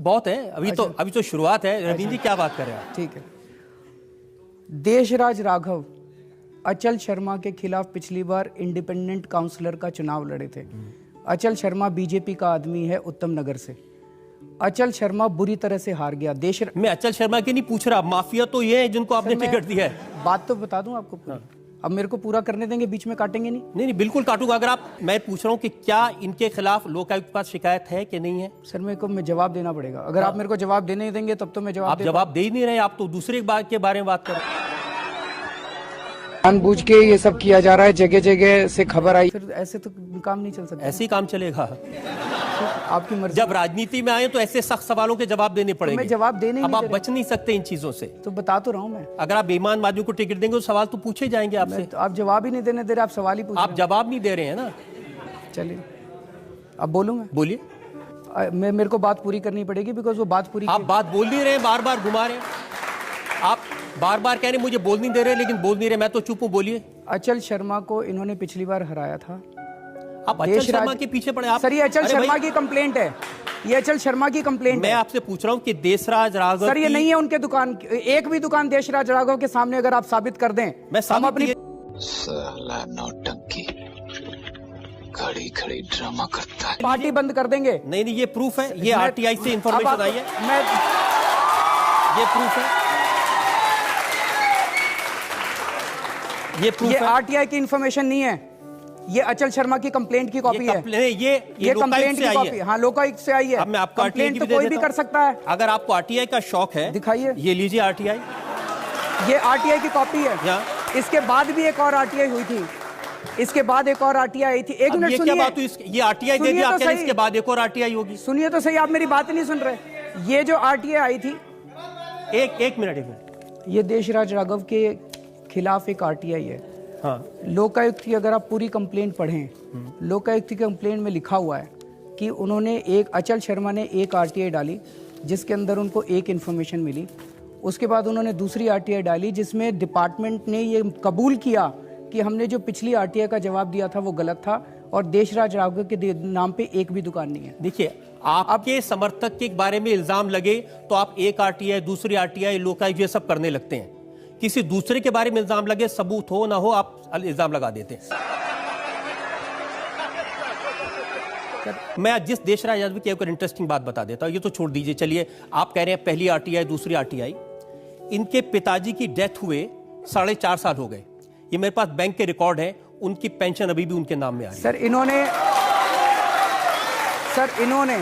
बहुत है अभी तो शुरुआत है। रवीन जी क्या बात कर रहे हैं? ठीक है। देशराज राघव अचल शर्मा के खिलाफ पिछली बार इंडिपेंडेंट काउंसलर का चुनाव लड़े थे। अचल शर्मा बीजेपी का आदमी है उत्तम नगर से। अचल शर्मा बुरी तरह से हार गया। मैं अचल शर्मा की नहीं पूछ रहा, माफिया तो ये है जिनको आपने टिकट दिया है। बात तो बता दूं आपको पूरी। अब मेरे को पूरा करने देंगे, बीच में काटेंगे नहीं? नहीं, बिल्कुल काटूंगा। अगर आप, मैं पूछ रहा हूँ कि क्या इनके खिलाफ लोकायुक्त के पास शिकायत है कि नहीं है? सर मेरे को जवाब देना पड़ेगा। अगर आप मेरे को जवाब देने देंगे तब तो मैं जवाब। आप जवाब दे ही नहीं रहे, आप तो दूसरे बात के बारे में बात कर रहे हैं। जानबूझ के ये सब किया जा रहा है, जगह जगह से खबर आई। फिर ऐसे तो काम नहीं चल सकता। ऐसे ही काम चलेगा? आपकी मर्जी। जब राजनीति में आए तो ऐसे सख्त सवालों के जवाब देने पड़ेंगे। मैं जवाब देने अब आप बच नहीं सकते इन चीजों से। तो बता तो रहा हूँ मैं। अगर आप बेईमान आदमी को टिकट देंगे तो सवाल तो पूछे जाएंगे आपसे। तो आप जवाब ही नहीं देने दे रहे, आप सवाल ही पूछ रहे हैं। आप जवाब नहीं दे रहे हैं ना। चलिए अब बोलूँ मैं? बोलिए। मेरे को बात पूरी करनी पड़ेगी, बिकॉज वो बात पूरी। आप बात बोल नहीं रहे, बार बार घुमा रहे हैं। आप बार बार कह रहे मुझे बोल नहीं दे रहे, लेकिन बोल नहीं रहे। मैं तो चुप हूं, बोलिए। अचल शर्मा को इन्होंने पिछली बार हराया था। आप अचल शर्मा के पीछे पड़े। आप सर, ये अचल शर्मा की कंप्लेंट है। ये अचल शर्मा की कंप्लेंट है। मैं आपसे पूछ रहा हूं कि देशराज राघव सर, ये नहीं है उनके दुकान, एक भी दुकान देशराज राघव के सामने अगर आप साबित कर दें। मैं हम अपनी साला नौटंकी खड़ी खड़ी ड्रामा करता है। पार्टी बंद कर देंगे। नहीं, ये प्रूफ है। ये आरटीआई से इंफॉर्मेशन आई है। ये प्रूफ है। ये आरटीआई की इंफॉर्मेशन नहीं है, ये अचल शर्मा की कंप्लेंट की कॉपी है। ये कंप्लेंट की कॉपी। हाँ, लोकायुक्त से आई है। अब मैं आपको कंप्लेंट तो कोई भी कर सकता है। अगर आपको आरटीआई का शौक है, दिखाइए। ये लीजिए आरटीआई। ये आरटीआई की कॉपी है। इसके बाद भी एक और आरटीआई हुई थी। इसके बाद एक और आरटीआई आई थी। एक मिनट सुनिए। क्या बात हुई? ये आरटीआई दे दिया आपने, इसके बाद एक और आरटीआई होगी। सुनिए तो सही, आप मेरी बात नहीं सुन रहे। ये जो आरटीआई आई थी, एक मिनट, ये देशराज राघव के खिलाफ एक आरटीआई है। हाँ। लोकायुक्त की अगर आप पूरी कंप्लेंट पढ़ें, लोकायुक्त की कंप्लेंट में लिखा हुआ है कि उन्होंने अचल शर्मा ने एक आरटीआई डाली जिसके अंदर उनको एक इन्फॉर्मेशन मिली। उसके बाद उन्होंने दूसरी आरटीआई डाली जिसमें डिपार्टमेंट ने ये कबूल किया कि हमने जो पिछली आरटीआई का जवाब दिया था वो गलत था और देशराज राघव के नाम पे एक भी दुकान नहीं है। देखिए, आपके समर्थक के बारे में इल्जाम लगे तो आप एक आरटीआई, दूसरी आरटीआई, लोकायुक्त ये सब करने लगते हैं। किसी दूसरे के बारे में इल्जाम लगे, सबूत हो ना हो, आप इल्जाम लगा देते हैं। मैं जिस देशराज यादव की एक इंटरेस्टिंग बात बता देता हूं, ये तो छोड़ दीजिए। चलिए, आप कह रहे हैं पहली आरटीआई, दूसरी आरटीआई। इनके पिताजी की डेथ हुए 4.5 साल हो गए। ये मेरे पास बैंक के रिकॉर्ड है, उनकी पेंशन अभी भी उनके नाम में आ रही है। सर इन्होंने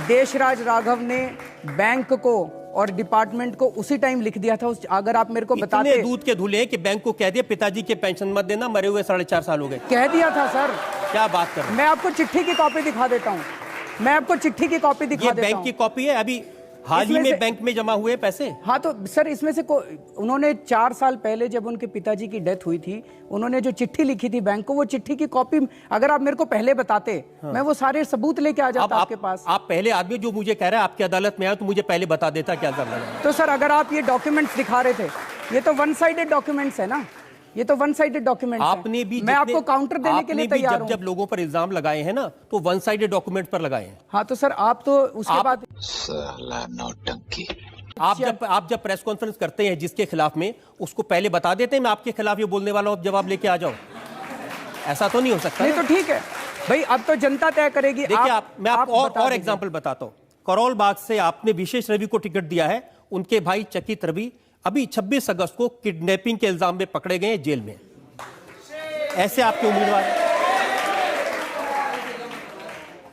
देशराज राघव ने बैंक को और डिपार्टमेंट को उसी टाइम लिख दिया था। अगर आप मेरे को बताते। इतने दूध के धुले कि बैंक को कह दिया पिताजी के पेंशन मत देना, मरे हुए 4.5 साल हो गए। कह दिया था सर। क्या बात कर रहे हैं? मैं आपको चिट्ठी की कॉपी दिखा देता हूँ। मैं आपको चिट्ठी की कॉपी दिखा देता हूँ। बैंक की कॉपी है, अभी हाल ही में बैंक में जमा हुए पैसे। हाँ, तो सर इसमें से उन्होंने 4 साल पहले जब उनके पिताजी की डेथ हुई थी, उन्होंने जो चिट्ठी लिखी थी बैंक को, वो चिट्ठी की कॉपी अगर आप मेरे को पहले बताते, मैं वो सारे सबूत लेके आ जाता आपके पास। आप पहले आदमी जो मुझे कह रहा है आपकी अदालत में आया तो मुझे पहले बता देता क्या करना है। तो सर अगर आप ये डॉक्यूमेंट्स दिखा रहे थे, ये तो वन साइडेड डॉक्यूमेंट्स है ना। ये तो वन साइडेड डॉक्यूमेंट आपने भी, मैं आपको काउंटर देने के लिए तैयार हूं। जब लोगों पर इल्जाम लगाए हैं ना, तो वन साइडेड डॉक्यूमेंट पर लगाए हैं। हाँ, तो सर आप तो उसके बाद साला नौटंकी। आप जब प्रेस कॉन्फ्रेंस करते हैं जिसके खिलाफ में, उसको पहले बता देते हैं मैं आपके खिलाफ ये बोलने वाला हूं, जवाब लेके आ जाओ। ऐसा तो नहीं हो सकता। नहीं तो ठीक है भाई, अब तो जनता तय करेगी। देखिए, मैं आपको और एग्जाम्पल बताता हूं। करोल बाग से आपने विशेष रवि को टिकट दिया है। उनके भाई चकित रवि अभी 26 अगस्त को किडनैपिंग के इल्जाम में पकड़े गए हैं जेल में। ऐसे आपके उम्मीदवार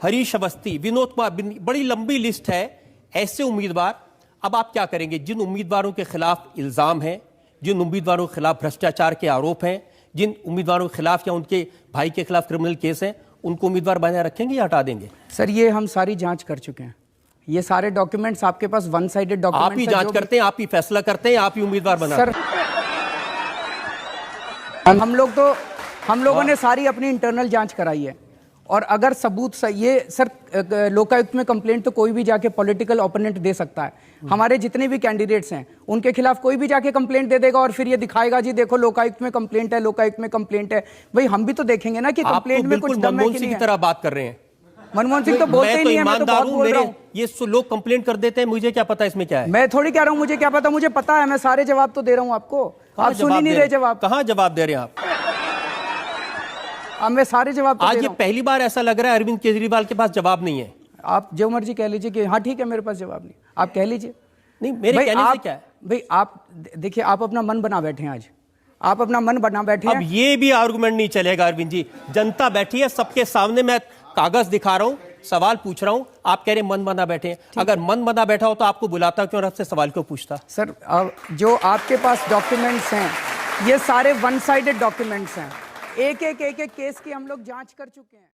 हरीश अवस्थी, विनोद कुमार, बड़ी लंबी लिस्ट है ऐसे उम्मीदवार। अब आप क्या करेंगे? जिन उम्मीदवारों के खिलाफ इल्जाम है, जिन उम्मीदवारों के खिलाफ भ्रष्टाचार के आरोप हैं, जिन उम्मीदवारों के खिलाफ या उनके भाई के खिलाफ क्रिमिनल केस हैं, उनको उम्मीदवार बनाए रखेंगे या हटा देंगे? सर ये हम सारी जांच कर चुके हैं। ये सारे डॉक्यूमेंट्स आपके पास वन साइडेड डॉक्यूमेंट्स। आप ही जांच करते हैं, आप ही फैसला करते हैं, आप ही उम्मीदवार बनाते हैं। सर हम लोगों ने सारी अपनी इंटरनल जांच कराई है और अगर सबूत सही, ये सर लोकायुक्त में कंप्लेंट तो कोई भी जाके पॉलिटिकल ओपोनेंट दे सकता है। हमारे जितने भी कैंडिडेट्स हैं उनके खिलाफ कोई भी जाके कंप्लेंट दे देगा और फिर ये दिखाएगा जी देखो लोकायुक्त में कंप्लेंट है, लोकायुक्त में कंप्लेंट है। भाई हम भी तो देखेंगे ना कि कंप्लेंट में कुछ दम है कि नहीं है। की तरह बात कर रहे हैं। मनमोहन सिंह तो बोलते ही नहीं है, मैं तो ईमानदार बहुत हूं, बोल रहा मेरे हूँ। ये लोग कंप्लेंट कर देते हैं, मुझे क्या पता इसमें क्या है। मैं थोड़ी कह रहा हूँ मुझे क्या पता, मुझे पता है, मैं सारे जवाब तो दे रहा हूँ आपको, आप सुन ही नहीं रहे जवाब। कहाँ जवाब दे रहे हैं आप? अब मैं सारे जवाब तो दे आज ये रहा हूँ। पहली बार ऐसा लग रहा है अरविंद केजरीवाल के पास जवाब नहीं है। आप जो मर्जी कह लीजिए कि हाँ ठीक है मेरे पास जवाब नहीं, आप कह लीजिए। नहीं, मेरे भाई कहने से आप, क्या है? भाई आप देखिए, आप अपना मन बना बैठे हैं, आज आप अपना मन बना बैठे अब हैं। ये भी आर्गुमेंट नहीं चलेगा अरविंद जी, जनता बैठी है सबके सामने, मैं कागज दिखा रहा हूं, सवाल पूछ रहा हूं, आप कह रहे हैं मन बना बैठे हैं। अगर मन बना बैठा हो तो आपको बुलाता क्यों और आपसे सवाल क्यों पूछता? सर जो आपके पास डॉक्यूमेंट्स हैं ये सारे वन साइडेड डॉक्यूमेंट्स हैं, एक एक केस की हम लोग जांच कर चुके हैं।